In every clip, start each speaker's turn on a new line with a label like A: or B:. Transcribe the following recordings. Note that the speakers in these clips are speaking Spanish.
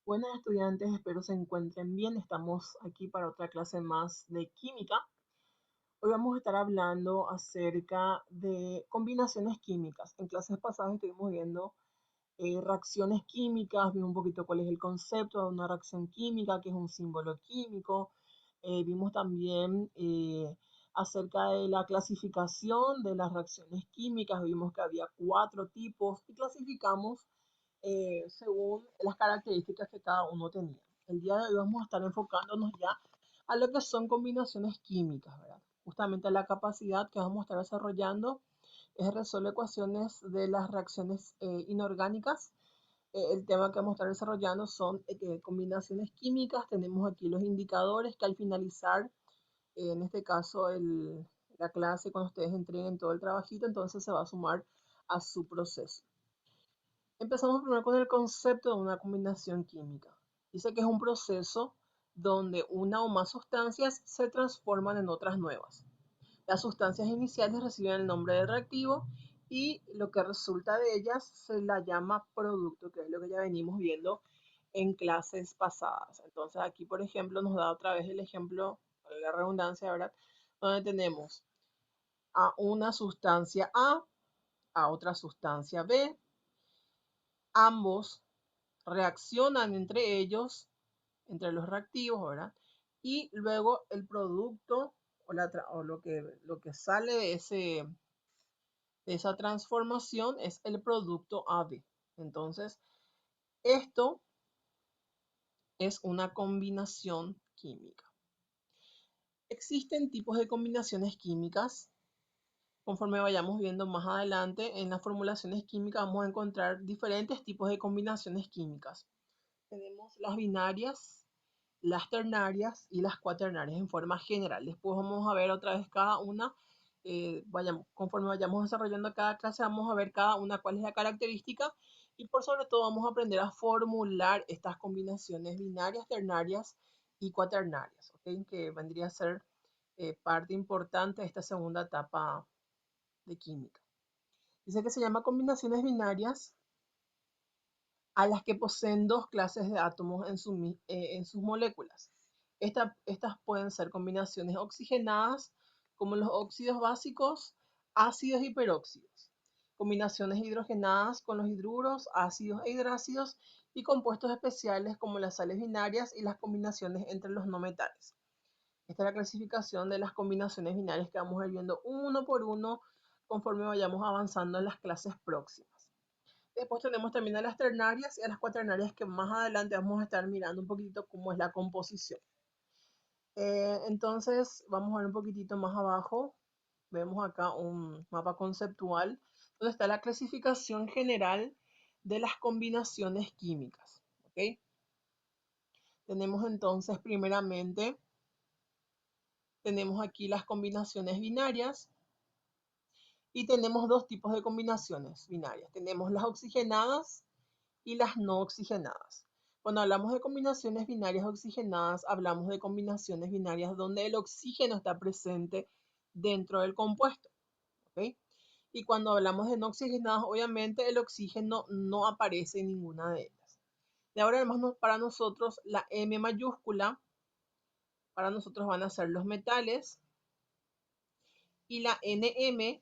A: Buenas estudiantes, espero se encuentren bien. Estamos aquí para otra clase más de química. Hoy vamos a estar hablando acerca de combinaciones químicas. En clases pasadas estuvimos viendo reacciones químicas, vimos un poquito cuál es el concepto de una reacción química, que es un símbolo químico. Vimos también acerca de la clasificación de las reacciones químicas. Vimos que había 4 tipos y clasificamos según las características que cada uno tenía. El día de hoy vamos a estar enfocándonos ya a lo que son combinaciones químicas, ¿verdad? Justamente la capacidad que vamos a estar desarrollando es resolver ecuaciones de las reacciones inorgánicas. El tema que vamos a estar desarrollando son combinaciones químicas. Tenemos aquí los indicadores que al finalizar, en este caso, la clase, cuando ustedes entreguen todo el trabajito, entonces se va a sumar a su proceso. Empezamos primero con el concepto de una combinación química. Dice que es un proceso donde una o más sustancias se transforman en otras nuevas. Las sustancias iniciales reciben el nombre de reactivo y lo que resulta de ellas se la llama producto, que es lo que ya venimos viendo en clases pasadas. Entonces aquí, por ejemplo, nos da otra vez el ejemplo, la redundancia, ¿verdad? Donde tenemos a una sustancia a otra sustancia B, ambos reaccionan entre ellos, entre los reactivos, ¿verdad? Y luego el producto o lo que sale de esa transformación es el producto AB. Entonces, esto es una combinación química. Existen tipos de combinaciones químicas. Conforme vayamos viendo más adelante, en las formulaciones químicas vamos a encontrar diferentes tipos de combinaciones químicas. Tenemos las binarias, las ternarias y las cuaternarias en forma general. Después vamos a ver otra vez cada una. Conforme vayamos desarrollando cada clase, vamos a ver cada una cuál es la característica y por sobre todo vamos a aprender a formular estas combinaciones binarias, ternarias y cuaternarias, ¿okay? Que vendría a ser parte importante de esta segunda etapa de química. Dice que se llama combinaciones binarias a las que poseen dos clases de átomos en sus moléculas. Estas pueden ser combinaciones oxigenadas, como los óxidos básicos, ácidos y peróxidos. Combinaciones hidrogenadas con los hidruros, ácidos e hidrácidos y compuestos especiales como las sales binarias y las combinaciones entre los no metales. Esta es la clasificación de las combinaciones binarias que vamos a ir viendo uno por uno conforme vayamos avanzando en las clases próximas. Después tenemos también a las ternarias y a las cuaternarias que más adelante vamos a estar mirando un poquito cómo es la composición. Entonces vamos a ver un poquitito más abajo. Vemos acá un mapa conceptual donde está la clasificación general de las combinaciones químicas. ¿Okay? Tenemos entonces primeramente, tenemos aquí las combinaciones binarias y tenemos dos tipos de combinaciones binarias. Tenemos las oxigenadas y las no oxigenadas. Cuando hablamos de combinaciones binarias oxigenadas, hablamos de combinaciones binarias donde el oxígeno está presente dentro del compuesto. ¿Okay? Y cuando hablamos de no oxigenadas, obviamente el oxígeno no aparece en ninguna de ellas. Y ahora además para nosotros la M mayúscula, para nosotros van a ser los metales y la NM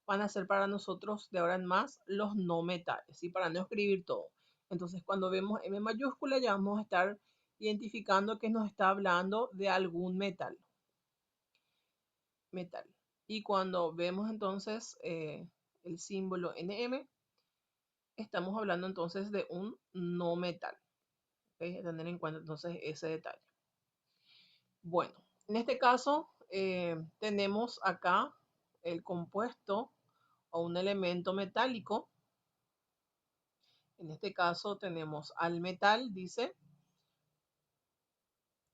A: van a ser para nosotros de ahora en más los no metales, y para no escribir todo. Entonces, cuando vemos M mayúscula, ya vamos a estar identificando que nos está hablando de algún metal. Y cuando vemos entonces el símbolo NM, estamos hablando entonces de un no metal. ¿Okay? Tener en cuenta entonces ese detalle. Bueno, en este caso tenemos acá el compuesto o un elemento metálico. En este caso tenemos al metal, dice,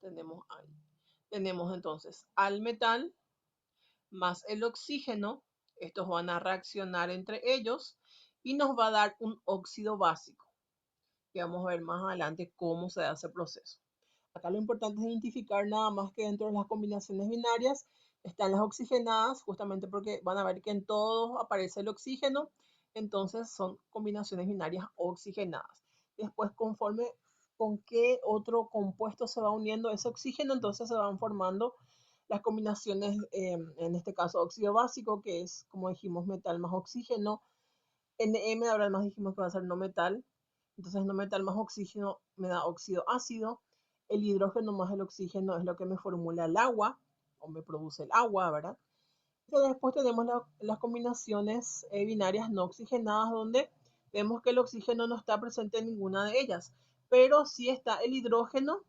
A: tenemos entonces al metal más el oxígeno. Estos van a reaccionar entre ellos y nos va a dar un óxido básico, que vamos a ver más adelante cómo se da ese proceso. Acá lo importante es identificar nada más que dentro de las combinaciones binarias están las oxigenadas, justamente porque van a ver que en todos aparece el oxígeno, entonces son combinaciones binarias oxigenadas. después conforme con qué otro compuesto se va uniendo ese oxígeno, entonces se van formando las combinaciones, en este caso óxido básico, que es, como dijimos, metal más oxígeno. NM, ahora más dijimos que va a ser no metal. Entonces no metal más oxígeno me da óxido ácido. El hidrógeno más el oxígeno es lo que me formula el agua, o me produce el agua, ¿verdad? Entonces después tenemos las combinaciones binarias no oxigenadas, donde vemos que el oxígeno no está presente en ninguna de ellas, pero sí está el hidrógeno,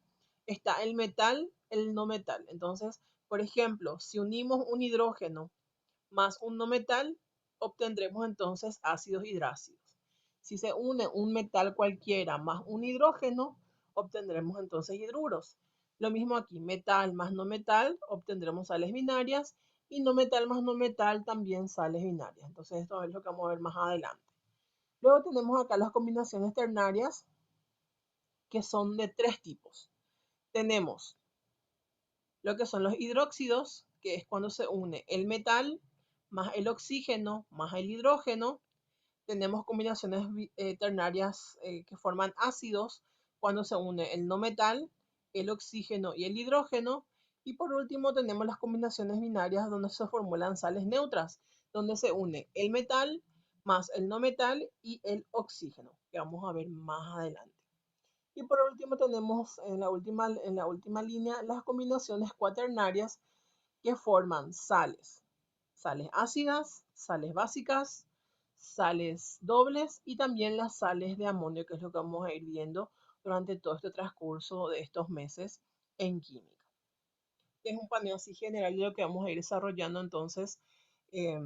A: está el metal, el no metal. Entonces, por ejemplo, si unimos un hidrógeno más un no metal, obtendremos entonces ácidos hidrácidos. Si se une un metal cualquiera más un hidrógeno, obtendremos entonces hidruros. Lo mismo aquí, metal más no metal, obtendremos sales binarias, y no metal más no metal también sales binarias. Entonces esto es lo que vamos a ver más adelante. Luego tenemos acá las combinaciones ternarias, que son de tres tipos. Tenemos lo que son los hidróxidos, que es cuando se une el metal más el oxígeno más el hidrógeno. Tenemos combinaciones ternarias que forman ácidos, cuando se une el no metal, el oxígeno y el hidrógeno. Y por último tenemos las combinaciones binarias, donde se formulan sales neutras, donde se une el metal más el no metal y el oxígeno, que vamos a ver más adelante. Y por último tenemos en la última línea las combinaciones cuaternarias, que forman sales, sales ácidas, sales básicas, sales dobles y también las sales de amonio, que es lo que vamos a ir viendo durante todo este transcurso de estos meses en química. Es un paneo así general de lo que vamos a ir desarrollando entonces, eh,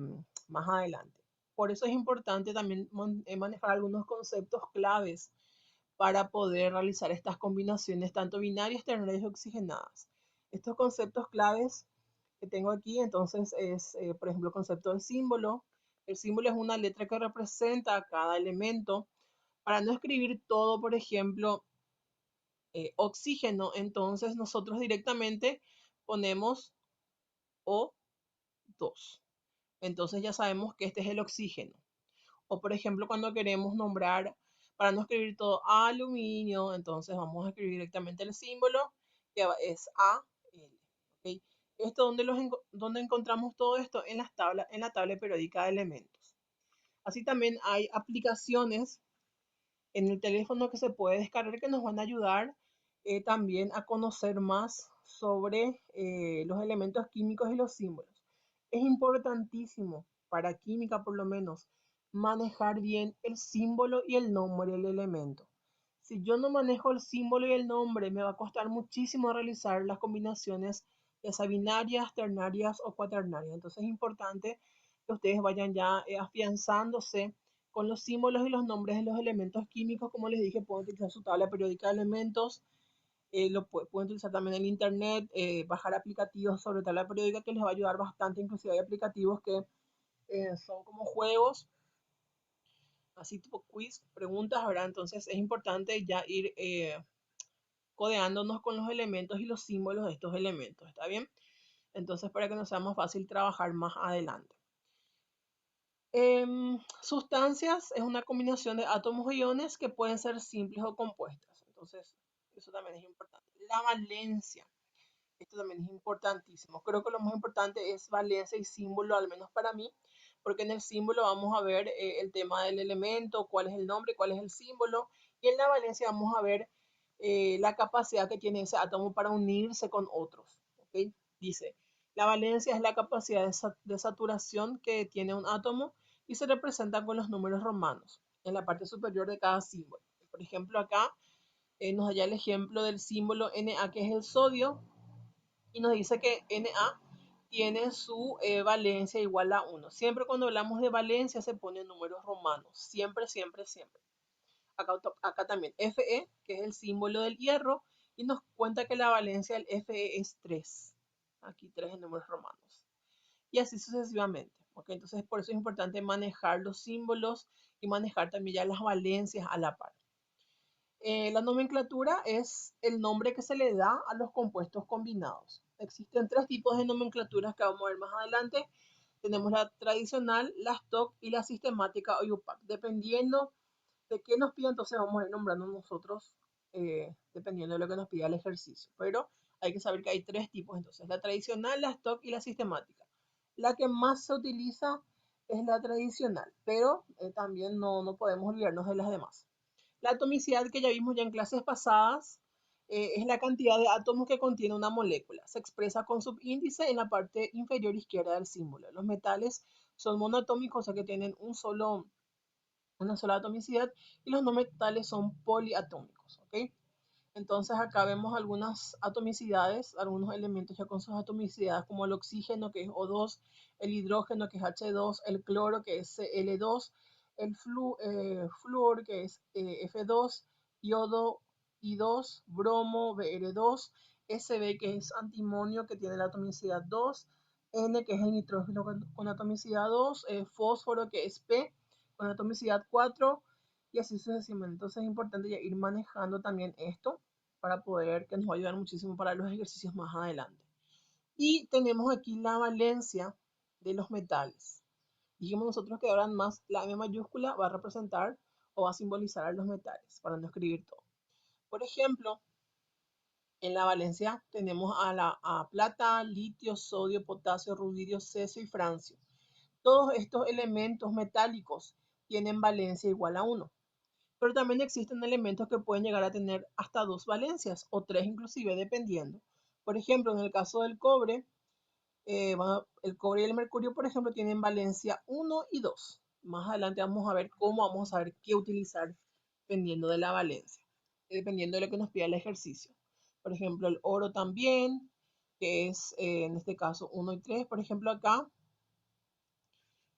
A: más adelante. Por eso es importante también manejar algunos conceptos claves para poder realizar estas combinaciones tanto binarias, ternarias y oxigenadas. Estos conceptos claves que tengo aquí entonces es, por ejemplo, el concepto del símbolo. El símbolo es una letra que representa a cada elemento. Para no escribir todo, por ejemplo, oxígeno, entonces nosotros directamente ponemos O2. Entonces ya sabemos que este es el oxígeno. O por ejemplo, cuando queremos nombrar, para no escribir todo aluminio, entonces vamos a escribir directamente el símbolo, que es AL. ¿Okay? Esto, ¿dónde encontramos todo esto? En la tabla periódica de elementos. Así también hay aplicaciones en el teléfono que se puede descargar, que nos van a ayudar también a conocer más sobre los elementos químicos y los símbolos. Es importantísimo, para química por lo menos, manejar bien el símbolo y el nombre del elemento. Si yo no manejo el símbolo y el nombre, me va a costar muchísimo realizar las combinaciones, ya sea binarias, ternarias o cuaternarias. Entonces es importante que ustedes vayan ya afianzándose con los símbolos y los nombres de los elementos químicos. Como les dije, pueden utilizar su tabla periódica de elementos, pueden utilizar también el internet, bajar aplicativos sobre tabla periódica, que les va a ayudar bastante. Inclusive hay aplicativos que son como juegos, así tipo quiz, preguntas, ¿verdad? Entonces es importante ya ir codeándonos con los elementos y los símbolos de estos elementos, ¿está bien? Entonces, para que nos sea más fácil trabajar más adelante. Sustancias es una combinación de átomos o iones que pueden ser simples o compuestas. Entonces, eso también es importante. La valencia, esto también es importantísimo. Creo que lo más importante es valencia y símbolo, al menos para mí, porque en el símbolo vamos a ver el tema del elemento, cuál es el nombre, cuál es el símbolo, y en la valencia vamos a ver la capacidad que tiene ese átomo para unirse con otros. ¿Okay? Dice, la valencia es la capacidad de saturación que tiene un átomo y se representa con los números romanos en la parte superior de cada símbolo. Por ejemplo, acá nos da ya el ejemplo del símbolo Na, que es el sodio, y nos dice que Na tiene su valencia igual a 1. Siempre cuando hablamos de valencia se ponen números romanos. Siempre, siempre, siempre. Acá también Fe, que es el símbolo del hierro, y nos cuenta que la valencia del Fe es 3. Aquí 3 en números romanos. Y así sucesivamente. ¿Okay? Entonces por eso es importante manejar los símbolos y manejar también ya las valencias a la par. La nomenclatura es el nombre que se le da a los compuestos combinados. Existen tres tipos de nomenclaturas que vamos a ver más adelante. Tenemos la tradicional, la stock y la sistemática o UPAC. Dependiendo ¿De qué nos pide? Entonces vamos a ir nombrando nosotros dependiendo de lo que nos pida el ejercicio. Pero hay que saber que hay tres tipos. Entonces, la tradicional, la stock y la sistemática. La que más se utiliza es la tradicional, pero también no podemos olvidarnos de las demás. La atomicidad que ya vimos ya en clases pasadas es la cantidad de átomos que contiene una molécula. Se expresa con subíndice en la parte inferior izquierda del símbolo. Los metales son monoatómicos, o sea que tienen una sola atomicidad, y los no metales son poliatómicos, ¿ok? Entonces acá vemos algunas atomicidades, algunos elementos ya con sus atomicidades, como el oxígeno, que es O2, el hidrógeno, que es H2, el cloro, que es Cl2, el flúor, que es F2, yodo I2, bromo, Br2, Sb, que es antimonio, que tiene la atomicidad 2, N, que es el nitrógeno con atomicidad 2, fósforo, que es P, con atomicidad 4, y así sucesivamente. Entonces es importante ya ir manejando también esto para poder, que nos va a ayudar muchísimo para los ejercicios más adelante. Y tenemos aquí la valencia de los metales. Dijimos nosotros que ahora más la M mayúscula va a representar o va a simbolizar a los metales, para no escribir todo. Por ejemplo, en la valencia tenemos a plata, litio, sodio, potasio, rubidio, cesio y francio. Todos estos elementos metálicos tienen valencia igual a 1. Pero también existen elementos que pueden llegar a tener hasta 2 valencias o 3 inclusive, dependiendo. Por ejemplo, en el caso del cobre, el cobre y el mercurio, por ejemplo, tienen valencia 1 y 2. Más adelante vamos a ver cómo vamos a saber qué utilizar dependiendo de la valencia, dependiendo de lo que nos pida el ejercicio. Por ejemplo, el oro también, que es en este caso 1 y 3. Por ejemplo, acá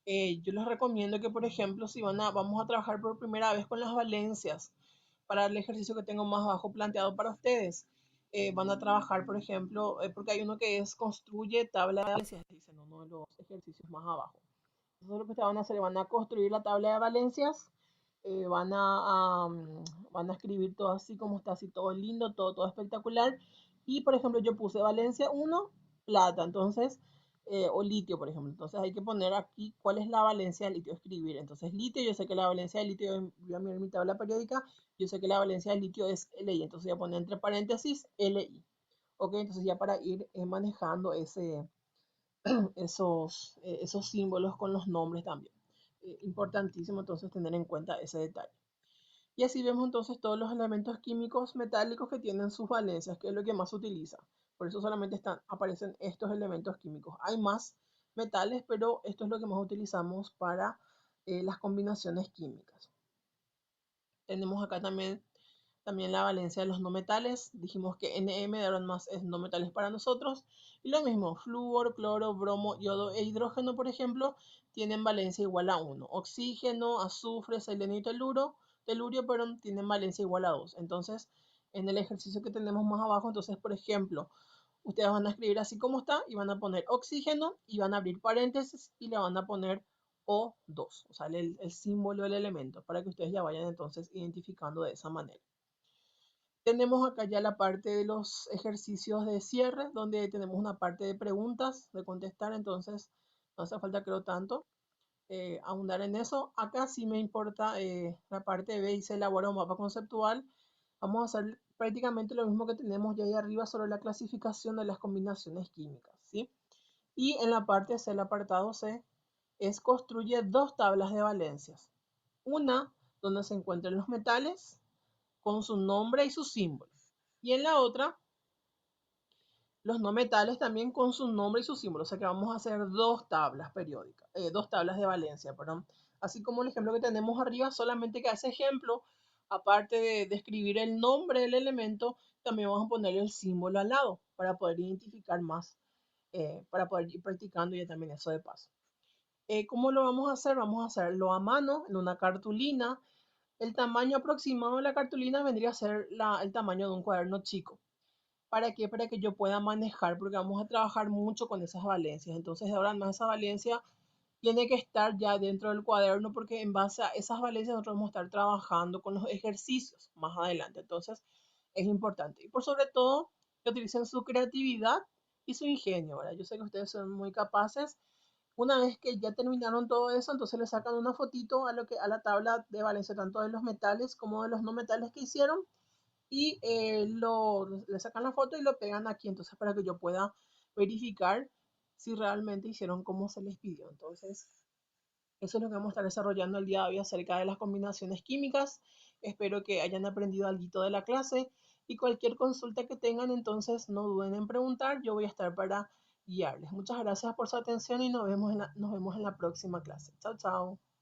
A: yo les recomiendo que, por ejemplo, si vamos a trabajar por primera vez con las valencias, para el ejercicio que tengo más abajo planteado para ustedes, van a trabajar, por ejemplo, porque hay uno que es construye tabla de valencias, dicen uno de los ejercicios más abajo. Entonces lo que ustedes van a hacer, van a construir la tabla de valencias, eh, van a, van a escribir todo así como está, así todo lindo, todo espectacular. Y por ejemplo, yo puse Valencia 1 plata, entonces, o litio, por ejemplo. Entonces hay que poner aquí cuál es la valencia del litio, escribir. Entonces, litio, yo sé que la valencia del litio, voy a mirar mi tabla periódica, yo sé que la valencia del litio es Li, entonces voy a poner entre paréntesis Li. Ok, entonces ya para ir manejando esos símbolos con los nombres también. Importantísimo entonces tener en cuenta ese detalle. Y así vemos entonces todos los elementos químicos metálicos que tienen sus valencias, que es lo que más se utiliza. Por eso solamente aparecen estos elementos químicos. Hay más metales, pero esto es lo que más utilizamos para las combinaciones químicas. Tenemos acá también la valencia de los no metales. Dijimos que Nm de ahora en más es no metales para nosotros. Y lo mismo, flúor, cloro, bromo, yodo e hidrógeno, por ejemplo, tienen valencia igual a 1. Oxígeno, azufre, selenio y telurio, perdón, tienen valencia igual a 2. Entonces, en el ejercicio que tenemos más abajo, entonces, por ejemplo, ustedes van a escribir así como está y van a poner oxígeno y van a abrir paréntesis y le van a poner O2, o sea, el símbolo del elemento, para que ustedes ya vayan entonces identificando de esa manera. Tenemos acá ya la parte de los ejercicios de cierre, donde tenemos una parte de preguntas, de contestar, entonces no hace falta creo tanto ahondar en eso. Acá sí me importa la parte B y se elabora un mapa conceptual. Vamos a hacer prácticamente lo mismo que tenemos ya ahí arriba sobre la clasificación de las combinaciones químicas, ¿sí? Y en la parte C, el apartado C, es construye dos tablas de valencias. Una donde se encuentran los metales con su nombre y sus símbolos. Y en la otra, los no metales también con su nombre y su símbolo. O sea que vamos a hacer dos tablas periódicas, dos tablas de valencia, perdón. Así como el ejemplo que tenemos arriba, solamente que a ese ejemplo, aparte de escribir el nombre del elemento, también vamos a poner el símbolo al lado para poder identificar más, para poder ir practicando ya también eso de paso. ¿Cómo lo vamos a hacer? Vamos a hacerlo a mano en una cartulina. El tamaño aproximado de la cartulina vendría a ser el tamaño de un cuaderno chico. ¿Para qué? Para que yo pueda manejar, porque vamos a trabajar mucho con esas valencias. Entonces, ahora más esa valencia tiene que estar ya dentro del cuaderno, porque en base a esas valencias nosotros vamos a estar trabajando con los ejercicios más adelante. Entonces, es importante. Y por sobre todo, que utilicen su creatividad y su ingenio, ¿verdad? Yo sé que ustedes son muy capaces Una vez que ya terminaron todo eso, entonces le sacan una fotito a la tabla de valencia, tanto de los metales como de los no metales que hicieron, y le sacan la foto y lo pegan aquí, entonces para que yo pueda verificar si realmente hicieron como se les pidió. Entonces, eso es lo que vamos a estar desarrollando el día de hoy acerca de las combinaciones químicas. Espero que hayan aprendido algo de la clase y cualquier consulta que tengan, entonces no duden en preguntar. Yo voy a estar para guiarles. Muchas gracias por su atención y nos vemos en la próxima clase. Chao, chao.